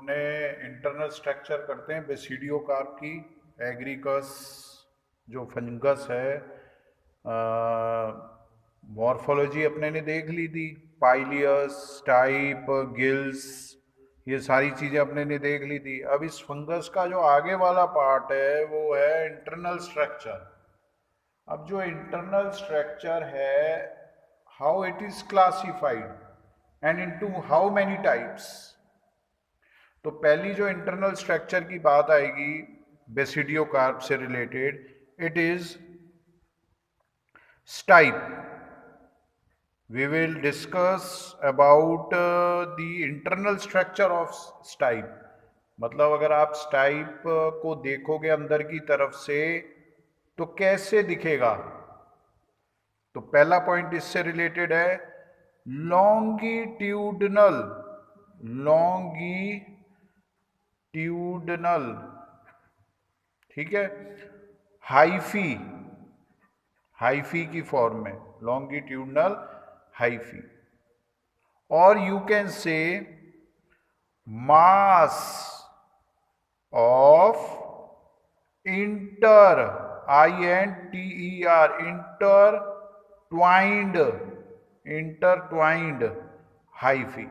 अपने internal structure करते हैं बेसिडियो कार्प की। एग्रीकस जो फंगस है, मॉर्फोलॉजी अपने ने देख ली थी, पाइलियस, टाइप, गिल्स, ये सारी चीज़ें अपने ने देख ली थी। अब इस फंगस का जो आगे वाला पार्ट है वो है इंटरनल स्ट्रक्चर। अब जो इंटरनल स्ट्रक्चर है, how it is classified and into how many types. तो पहली जो इंटरनल स्ट्रक्चर की बात आएगी बेसिडियो कार्प से related, it is stipe. We will discuss about the internal structure of stipe. मतलब अगर आप स्टाइप को देखोगे अंदर की तरफ से तो कैसे दिखेगा। तो पहला पॉइंट इससे रिलेटेड है लॉन्गिट्यूडनल। लॉन्गिट्यूडनल, ठीक है, हाइफी, हाइफी की फॉर्म में, लॉन्गिट्यूडनल हाइफी। और you can say mass of inter, INTER, intertwined hyphae.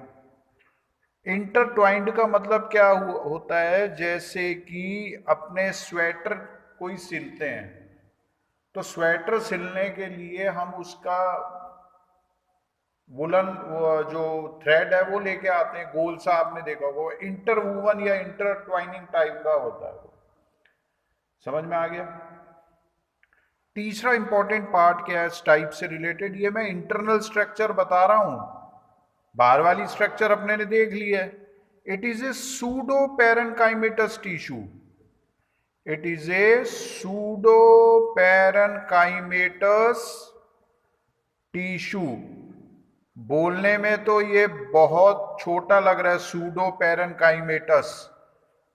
Intertwined का मतलब क्या होता है, जैसे कि अपने स्वेटर कोई सिलते हैं तो स्वेटर सिलने के लिए हम उसका वुलन जो थ्रेड है वो लेके आते हैं, गोल सा आपने देखा होगा, इंटरवूवन या इंटरट्वाइनिंग टाइप का होता है। समझ में आ गया। तीसरा इंपॉर्टेंट पार्ट क्या है टाइप से रिलेटेड, ये मैं इंटरनल स्ट्रक्चर बता रहा हूं, बाहर वाली स्ट्रक्चर अपने ने देख ली है। It is a pseudo parenchymatous tissue. It is a pseudo parenchymatous tissue. बोलने में तो ये बहुत छोटा लग रहा है सूडो पैरेनकाइमेटस,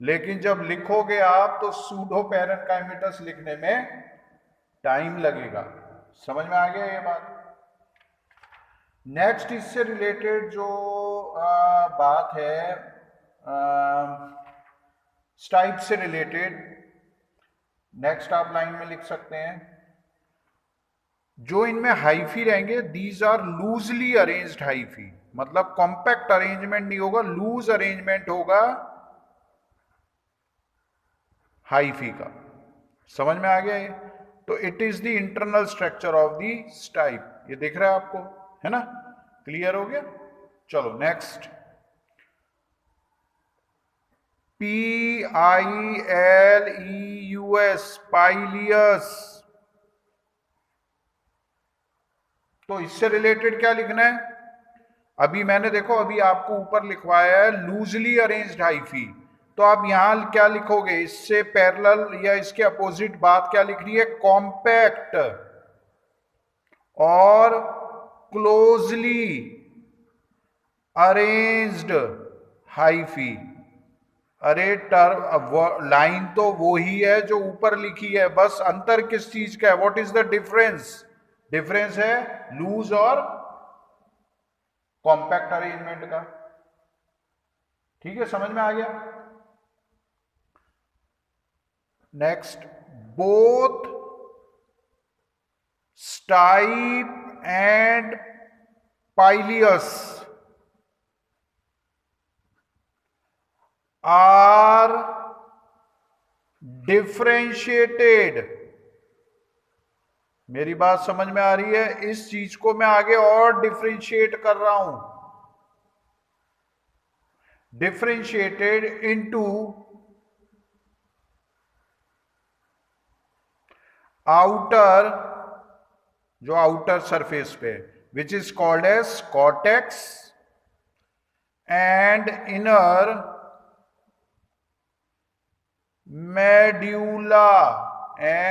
लेकिन जब लिखोगे आप तो सूडो पैरेनकाइमेटस लिखने में टाइम लगेगा। समझ में आ गया ये बात। नेक्स्ट इससे रिलेटेड जो बात है स्टाइप से रिलेटेड, नेक्स्ट आप लाइन में लिख सकते हैं, जो इनमें हाइफी रहेंगे these are loosely arranged hyphae. मतलब कॉम्पैक्ट अरेंजमेंट नहीं होगा, लूज अरेंजमेंट होगा हाइफी का। समझ में आ गया ये। तो it is the internal structure of the stipe. ये दिख रहा है आपको, है ना, क्लियर हो गया। चलो नेक्स्ट, PILEUS, पाइलियस। तो इससे रिलेटेड क्या लिखना है, अभी मैंने देखो अभी आपको ऊपर लिखवाया है लूजली अरेंज्ड हाइफी, तो आप यहां क्या लिखोगे, इससे पैरेलल या इसके अपोजिट बात क्या लिख रही है, कॉम्पैक्ट और क्लोजली अरेंज्ड हाइफी। अरे लाइन तो वो ही है जो ऊपर लिखी है, बस अंतर किस चीज का है, what is the difference. Difference है लूज और कॉम्पैक्ट अरेंजमेंट का। ठीक है, समझ में आ गया। Next, both stipe and pileus are differentiated. मेरी बात समझ में आ रही है, इस चीज को मैं आगे और डिफरेंशिएट कर रहा हूं, डिफरेंशिएटेड इनटू आउटर, जो आउटर सरफेस पे, which is called as cortex, and inner medulla,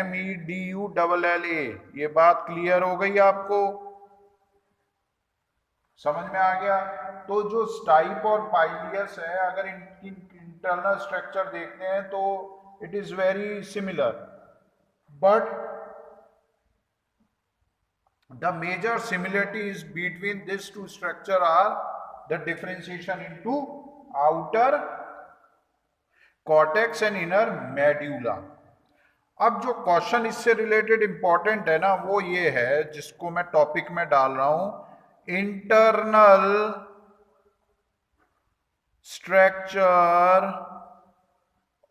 MEDULLA। ये बात क्लियर हो गई आपको, समझ में आ गया। तो जो स्टाइप और पाइलियस है, अगर इनकी इंटरनल स्ट्रक्चर देखते हैं तो it is very similar, but the major similarities between this two structure are the differentiation into outer cortex and inner medulla. अब जो क्वेश्चन इससे रिलेटेड इंपॉर्टेंट है ना, वो ये है, जिसको मैं टॉपिक में डाल रहा हूं, इंटरनल स्ट्रक्चर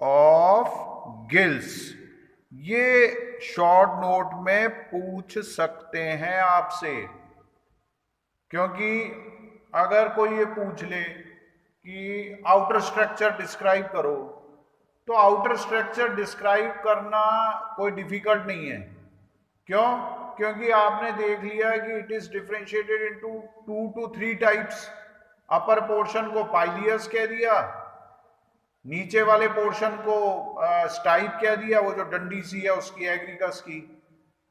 ऑफ गिल्स। ये शॉर्ट नोट में पूछ सकते हैं आपसे, क्योंकि अगर कोई ये पूछ ले कि आउटर स्ट्रक्चर डिस्क्राइब करो, तो आउटर स्ट्रक्चर डिस्क्राइब करना कोई डिफिकल्ट नहीं है। क्यों? क्योंकि आपने देख लिया है कि it is differentiated into 2 to 3 types. Upper portion को पाइलियस कह दिया, नीचे वाले पोर्शन को स्टाइप कह दिया, वो जो डंडी सी है उसकी, एग्रीकस की।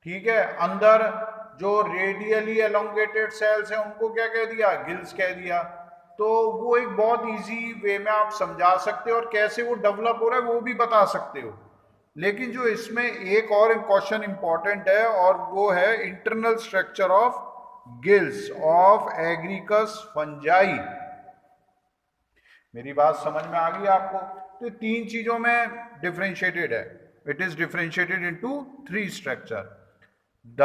ठीक है, अंदर जो रेडियली एलोंगेटेड सेल्स हैं उनको क्या कह दिया, गिल्स कह दिया। तो वो एक बहुत इजी वे में आप समझा सकते हो, और कैसे वो डेवलप हो रहा है वो भी बता सकते हो। लेकिन जो इसमें एक और क्वेश्चन इंपॉर्टेंट है, और वो है internal structure of gills of Agaricus fungi. मेरी बात समझ में आ गई आपको? तो तीन चीजों में डिफरेंशिएटेड है। It is differentiated into 3 structure. The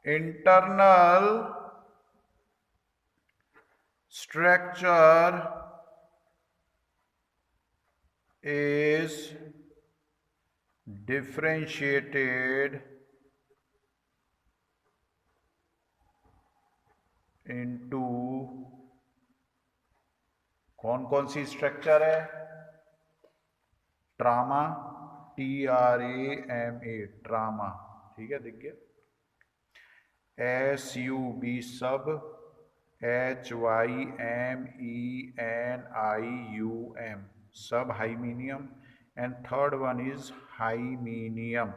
internal structure is differentiated into कौन कौन सी स्ट्रक्चर है? Trauma, TRAMA, trauma. ठीक है, दिख गया। SUB सब, HYMENIUM सब हाइमीनियम, एंड थर्ड वन इज हाइमीनियम।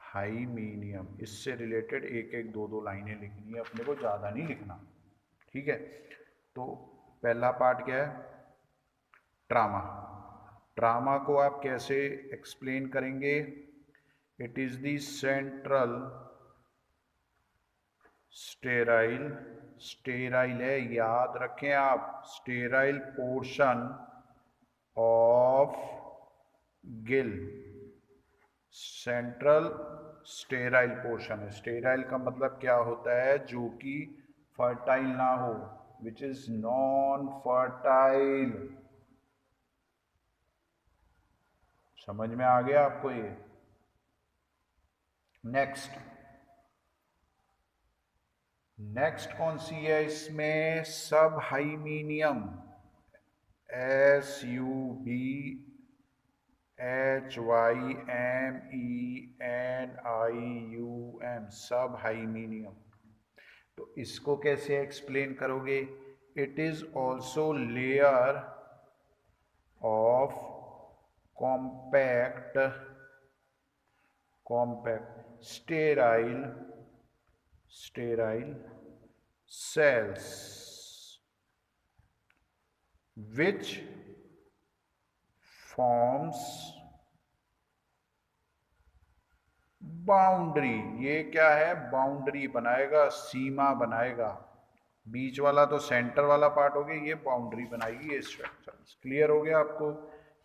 हाइमीनियम, इससे रिलेटेड एक एक दो दो लाइनें लिखनी है अपने को, ज़्यादा नहीं लिखना। ठीक है, तो पहला पार्ट क्या है? ट्रामा। ट्रामा को आप कैसे एक्सप्लेन करेंगे? It is the central sterile, sterile है, याद रखें आप, sterile portion of gill. Central sterile portion है। स्टेराइल का मतलब क्या होता है? जो कि फर्टाइल ना हो, विच इज नॉन फर्टाइल। समझ में आ गया आपको ये? नेक्स्ट, नेक्स्ट कौन सी है इसमें? सब हाइमीनियम, SUBHYMENIUM, सब हाइमीनियम। तो इसको कैसे एक्सप्लेन करोगे? It is also layer of compact sterile cells which forms boundary. ये क्या है? बाउंड्री बनाएगा, सीमा बनाएगा। बीच वाला तो सेंटर वाला पार्ट हो गया, ये बाउंड्री बनाएगी ये स्ट्रक्चर। क्लियर हो गया आपको?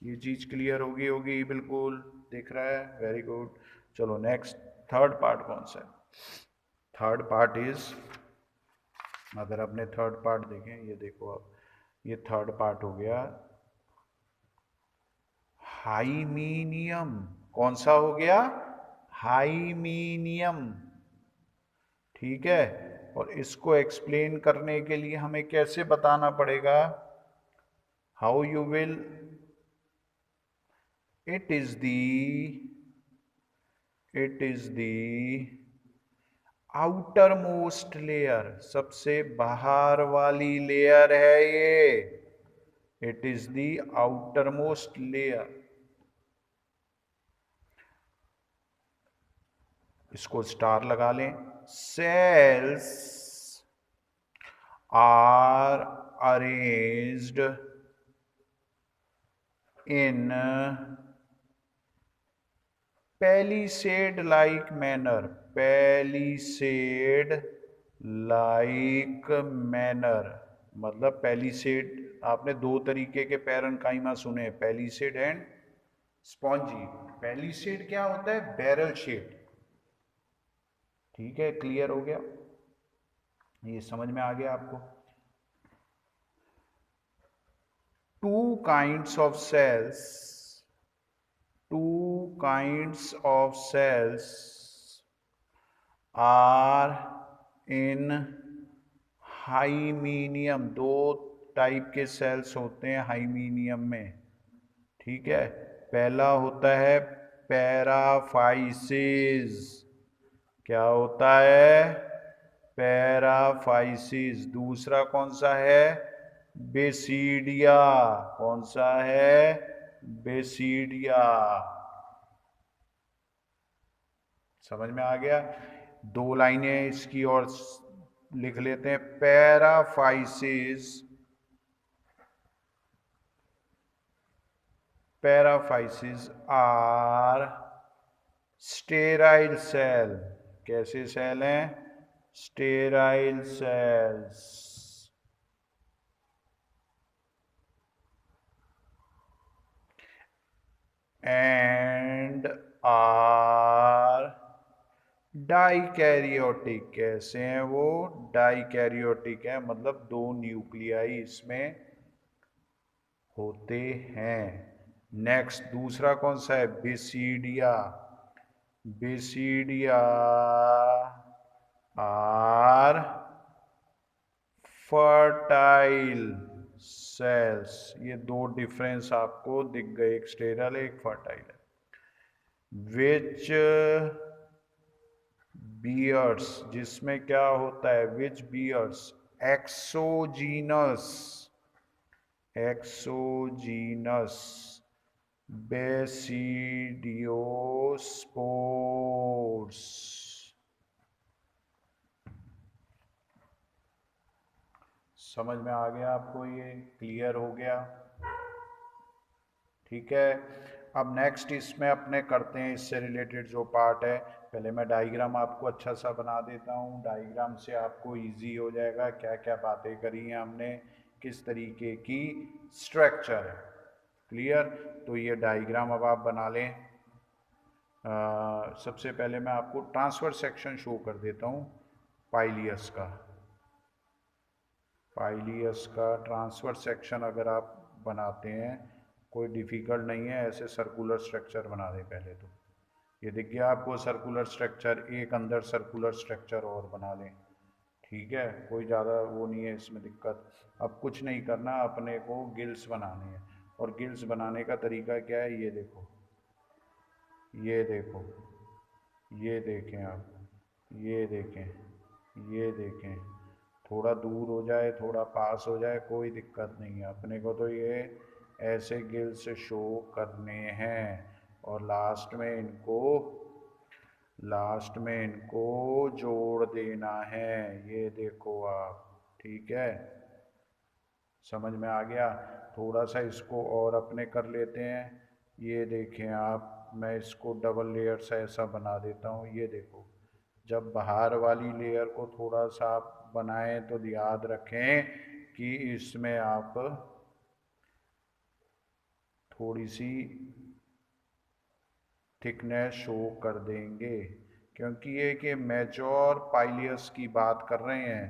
ये चीज क्लियर होगी बिल्कुल, दिख रहा है? Very good. चलो नेक्स्ट, थर्ड पार्ट कौन सा है? थर्ड पार्ट इज, अगर अपने थर्ड पार्ट देखें, ये देखो आप, ये थर्ड पार्ट हो गया हाइमीनियम। कौन सा हो गया? हाइमीनियम। ठीक है, और इसको एक्सप्लेन करने के लिए हमें कैसे बताना पड़ेगा? How you will, it is the outermost layer, सबसे बाहर वाली लेयर है ये। It is the outermost layer. इसको स्टार लगा लें। Cells are arranged in palisade like manner, palisade like manner, मतलब पैलिसेड आपने दो तरीके के पैरेन्काइमा सुने, पेलिसेड एंड स्पॉन्जी। पेलिसेड क्या होता है? Barrel shape. ठीक है, क्लियर हो गया, ये समझ में आ गया आपको। Two kinds of cells, two kinds of cells are in hymenium. दो टाइप के सेल्स होते हैं हाइमीनियम में, ठीक है। पहला होता है पैराफाइसिस। क्या होता है? पैराफाइसिस। दूसरा कौन सा है? बेसीडिया। कौन सा है? बेसीडिया। समझ में आ गया? दो लाइनें इसकी और लिख लेते हैं। Paraphysis, paraphysis are sterile cell. कैसे सेल हैं? Sterile cells. And are dikaryotic. कैसे हैं वो? डाइकैरियोटिक है, मतलब दो न्यूक्लियाई इसमें होते हैं। नेक्स्ट दूसरा कौन सा है? बेसीडिया। बेसीडिया आर फर्टाइल सेल्स। ये दो डिफरेंस आपको दिख गए, एक स्टेरल है एक फर्टाइल है। विच बियर्स, जिसमें क्या होता है? Which bears exogenous, exogenous basidiospores. समझ में आ गया आपको? ये क्लियर हो गया? ठीक है। अब नेक्स्ट इसमें अपने करते हैं इससे रिलेटेड जो पार्ट है। पहले मैं डायग्राम आपको अच्छा सा बना देता हूँ, डायग्राम से आपको इजी हो जाएगा क्या क्या बातें करी हैं हमने, किस तरीके की स्ट्रक्चर है। क्लियर? तो ये डायग्राम अब आप बना लें। सबसे पहले मैं आपको ट्रांसफर सेक्शन शो कर देता हूँ पाइलियस का। पाइलियस का ट्रांसफर सेक्शन अगर आप बनाते हैं, कोई डिफ़िकल्ट नहीं है, ऐसे सर्कुलर स्ट्रक्चर बना दें पहले तो। ये दिख गया आपको सर्कुलर स्ट्रक्चर, एक अंदर सर्कुलर स्ट्रक्चर और बना लें। ठीक है, कोई ज़्यादा वो नहीं है इसमें दिक्कत। अब कुछ नहीं करना, अपने को गिल्स बनाने हैं। और गिल्स बनाने का तरीका क्या है? ये देखो, ये देखो, ये देखें आप, ये देखें, ये देखें। थोड़ा दूर हो जाए, थोड़ा पास हो जाए, कोई दिक्कत नहीं है। अपने को तो ये ऐसे गिल्स शो करने हैं और लास्ट में इनको जोड़ देना है। ये देखो आप, ठीक है, समझ में आ गया? थोड़ा सा इसको और अपने कर लेते हैं। ये देखें आप, मैं इसको डबल लेयर से ऐसा बना देता हूँ। ये देखो, जब बाहर वाली लेयर को थोड़ा सा आप बनाएं तो याद रखें कि इसमें आप थोड़ी सी थिकनेस शो कर देंगे, क्योंकि ये कि मैच्योर पाइलियस की बात कर रहे हैं।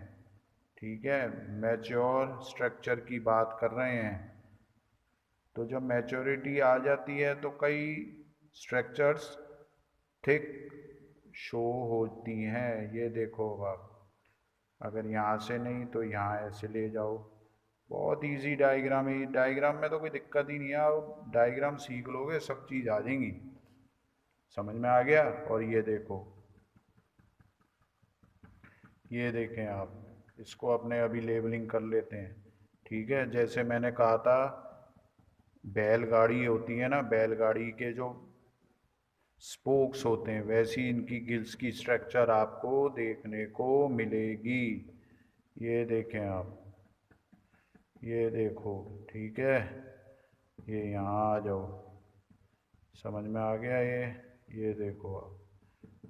ठीक है, मैच्योर स्ट्रक्चर की बात कर रहे हैं। तो जब मैच्योरिटी आ जाती है तो कई स्ट्रक्चर्स थिक शो होती हैं। ये देखो आप, अगर यहाँ से नहीं तो यहाँ ऐसे ले जाओ। बहुत इजी डायग्राम है। डायग्राम में तो कोई दिक्कत ही नहीं है, आप डायग्राम सीख लोगे सब चीज़ आ जाएंगी। समझ में आ गया? और ये देखो, ये देखें आप, इसको अपने अभी लेबलिंग कर लेते हैं। ठीक है, जैसे मैंने कहा था बैलगाड़ी होती है ना, बैलगाड़ी के जो स्पोक्स होते हैं, वैसी इनकी गिल्स की स्ट्रक्चर आपको देखने को मिलेगी। ये देखें आप, ये देखो, ठीक है, ये यहाँ आ जाओ। समझ में आ गया? ये देखो आप,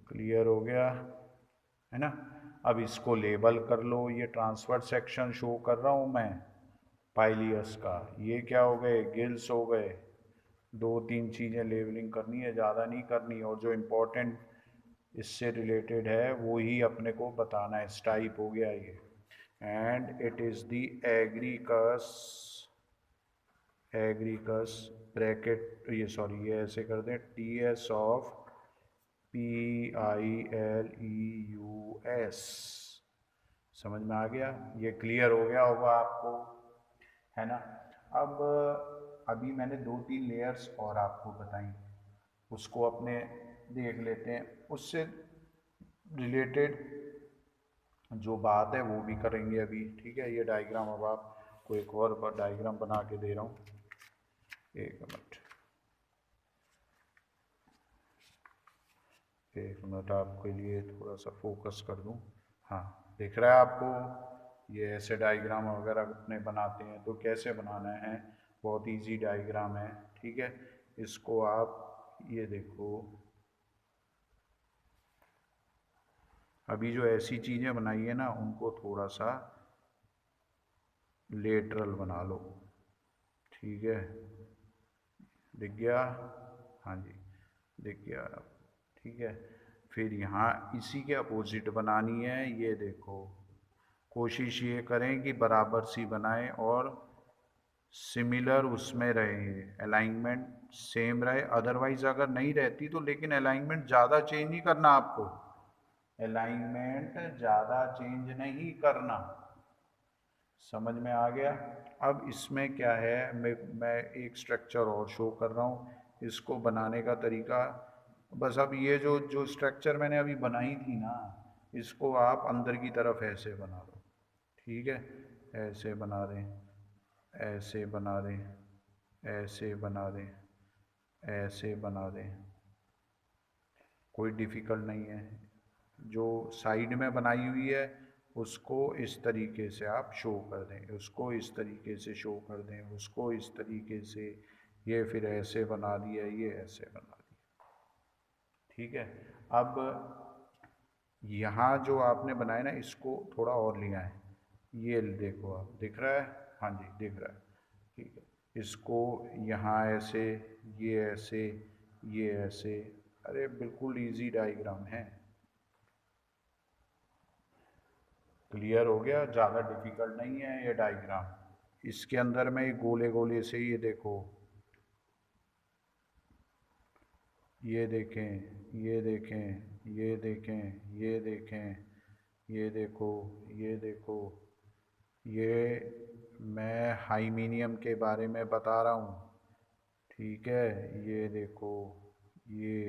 क्लियर हो गया है ना? अब इसको लेबल कर लो। ये ट्रांसफर सेक्शन शो कर रहा हूँ मैं, पाइलियस का। ये क्या हो गए, गिल्स हो गए। दो तीन चीज़ें लेबलिंग करनी है, ज़्यादा नहीं करनी, और जो इम्पोर्टेंट इससे रिलेटेड है वो ही अपने को बताना है। स्टाइप हो गया ये। And it is the Agaricus, Agaricus bracket, ये सॉरी ये ऐसे कर दें, टी एस ऑफ PILEUS। समझ में आ गया, ये क्लियर हो गया होगा आपको, है ना। अब अभी मैंने दो तीन लेयर्स और आपको बताई, उसको अपने देख लेते हैं। उससे रिलेटेड जो बात है वो भी करेंगे अभी, ठीक है। ये डायग्राम अब आपको एक और डायग्राम बना के दे रहा हूँ, एक मिनट आपके लिए थोड़ा सा फोकस कर दूँ। हाँ, दिख रहा है आपको। ये ऐसे डायग्राम वगैरह अपने बनाते हैं तो कैसे बनाना है, बहुत इजी डायग्राम है, ठीक है। इसको आप ये देखो, अभी जो ऐसी चीज़ें बनाई है ना उनको थोड़ा सा लेटरल बना लो, ठीक है। दिख गया, हाँ जी दिख गया, ठीक है। फिर यहाँ इसी के अपोजिट बनानी है, ये देखो। कोशिश ये करें कि बराबर सी बनाएं और सिमिलर उसमें रहे, अलाइनमेंट सेम रहे। अदरवाइज अगर नहीं रहती तो, लेकिन अलाइनमेंट ज़्यादा चेंज नहीं करना आपको, अलाइनमेंट ज़्यादा चेंज नहीं करना। समझ में आ गया। अब इसमें क्या है, मैं एक स्ट्रक्चर और शो कर रहा हूँ। इसको बनाने का तरीका बस, अब ये जो जो स्ट्रक्चर मैंने अभी बनाई थी ना, इसको आप अंदर की तरफ ऐसे बना दो, ठीक है। ऐसे बना दें, ऐसे बना दें, ऐसे बना दें, ऐसे बना दें, कोई डिफ़िकल्ट नहीं है। जो साइड में बनाई हुई है उसको इस तरीके से आप शो कर दें, उसको इस तरीके से शो कर दें, उसको इस तरीके से। ये फिर ऐसे बना दिया, ये ऐसे बना दिया, ठीक है। अब यहाँ जो आपने बनाया ना, इसको थोड़ा और लिया है, ये देखो आप, दिख रहा है, हाँ जी दिख रहा है, ठीक है। इसको यहाँ ऐसे, ये ऐसे, ये ऐसे, अरे बिल्कुल इजी डायग्राम है। क्लियर हो गया, ज़्यादा डिफिकल्ट नहीं है ये डायग्राम। इसके अंदर में गोले गोले से, ये देखो, ये देखें, ये देखें, ये देखें, ये देखें, ये देखो, ये देखो, ये मैं हाइमीनियम के बारे में बता रहा हूँ, ठीक है। ये देखो, ये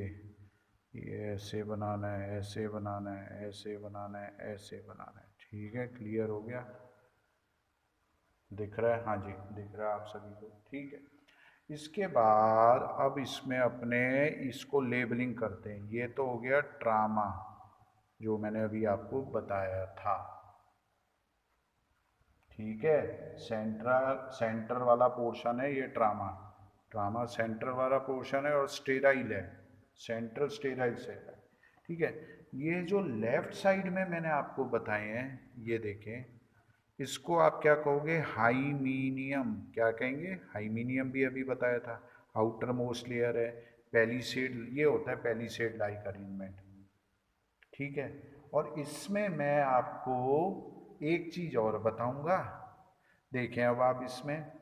ये ऐसे बनाना है, ऐसे बनाना है, ऐसे बनाना है, ऐसे बनाना है, ठीक है। क्लियर हो गया, दिख रहा है, हाँ जी दिख रहा है आप सभी को, ठीक है। इसके बाद अब इसमें अपने इसको लेबलिंग करते हैं। ये तो हो गया ट्रामा, जो मैंने अभी आपको बताया था, ठीक है। सेंटर वाला पोर्शन है ये ट्रामा, ट्रामा सेंटर वाला पोर्शन है, और स्टेराइल है, सेंट्रल स्टेराइल सेल है, ठीक है। ये जो लेफ्ट साइड में मैंने आपको बताए हैं, ये देखें, इसको आप क्या कहोगे, हाइमीनियम। क्या कहेंगे, हाइमीनियम भी अभी बताया था। आउटर मोस्ट लेयर है, पेलीसेड, ये होता है पेलीसेड लाइक अरेंजमेंट, ठीक है। और इसमें मैं आपको एक चीज़ और बताऊंगा, देखें अब आप इसमें,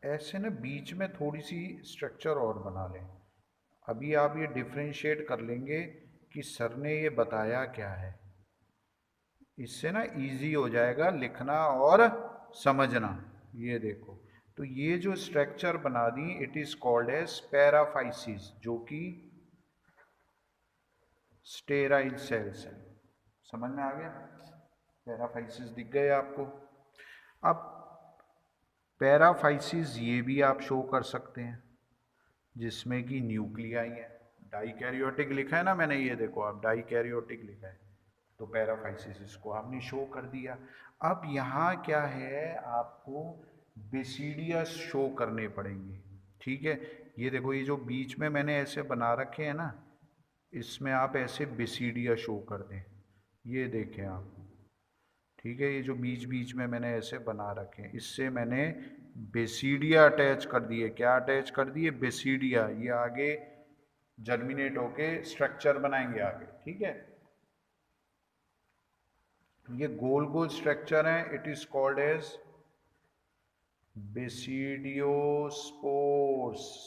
ऐसे ना बीच में थोड़ी सी स्ट्रक्चर और बना लें। अभी आप ये डिफ्रेंशिएट कर लेंगे कि सर ने ये बताया क्या है, इससे ना इजी हो जाएगा लिखना और समझना। ये देखो, तो ये जो स्ट्रक्चर बना दी, it is called as paraphysis, जो कि स्टेराइल सेल्स है। समझ में आ गया, पैराफाइसिस दिख गए आपको। अब पैराफाइसिस ये भी आप शो कर सकते हैं, जिसमें कि न्यूक्लियाई है। डाइकैरियोटिक लिखा है ना मैंने, ये देखो आप, डाइकैरियोटिक लिखा है, तो पैराफाइसिस इसको आपने शो कर दिया। अब यहाँ क्या है, आपको बेसिडियस शो करने पड़ेंगे, ठीक है। ये देखो, ये जो बीच में मैंने ऐसे बना रखे हैं ना, इसमें आप ऐसे बेसीडिया शो कर दें, ये देखें आप, ठीक है। ये जो बीच बीच में मैंने ऐसे बना रखे हैं, इससे मैंने बेसीडिया अटैच कर दिए। क्या अटैच कर दिए? बेसीडिया। ये आगे जर्मिनेट होके स्ट्रक्चर बनाएंगे आगे, ठीक है। ये गोल गोल स्ट्रक्चर है, it is called as basidiospores.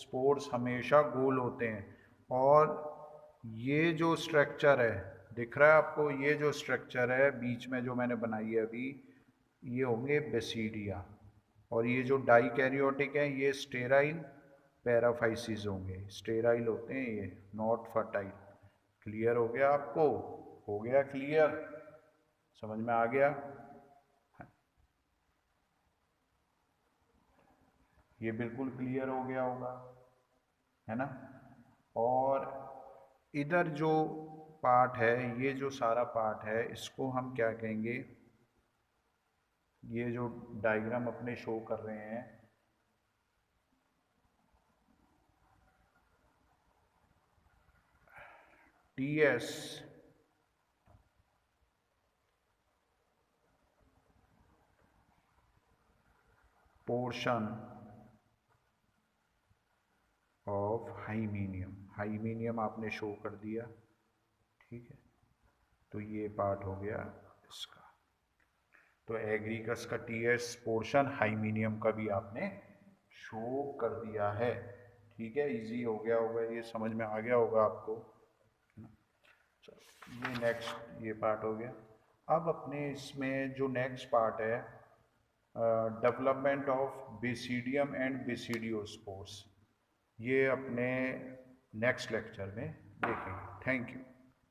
Spores हमेशा गोल होते हैं। और ये जो स्ट्रक्चर है, दिख रहा है आपको, ये जो स्ट्रक्चर है बीच में जो मैंने बनाई है अभी, ये होंगे बेसिडिया। और ये जो डाई कैरियोटिक है, ये स्टेराइल पैराफाइसिस होंगे। स्टेराइल होते हैं ये, नॉट फर्टाइल। क्लियर हो गया आपको? हो गया क्लियर? समझ में आ गया? ये बिल्कुल क्लियर हो गया होगा, है ना। और इधर जो पार्ट है, ये जो सारा पार्ट है, इसको हम क्या कहेंगे? ये जो डायग्राम अपने शो कर रहे हैं, टीएस पोर्शन ऑफ हाइमीनियम। हाइमीनियम आपने शो कर दिया, ठीक है। तो ये पार्ट हो गया इसका। तो एग्रीकस का टीएस पोर्शन हाइमीनियम का भी आपने शो कर दिया है, ठीक है। इजी हो गया होगा, ये समझ में आ गया होगा आपको। ये नेक्स्ट ये पार्ट हो गया। अब अपने इसमें जो नेक्स्ट पार्ट है, development of basidium and basidiospores, ये अपने नेक्स्ट लेक्चर में देखेंगे। Thank you.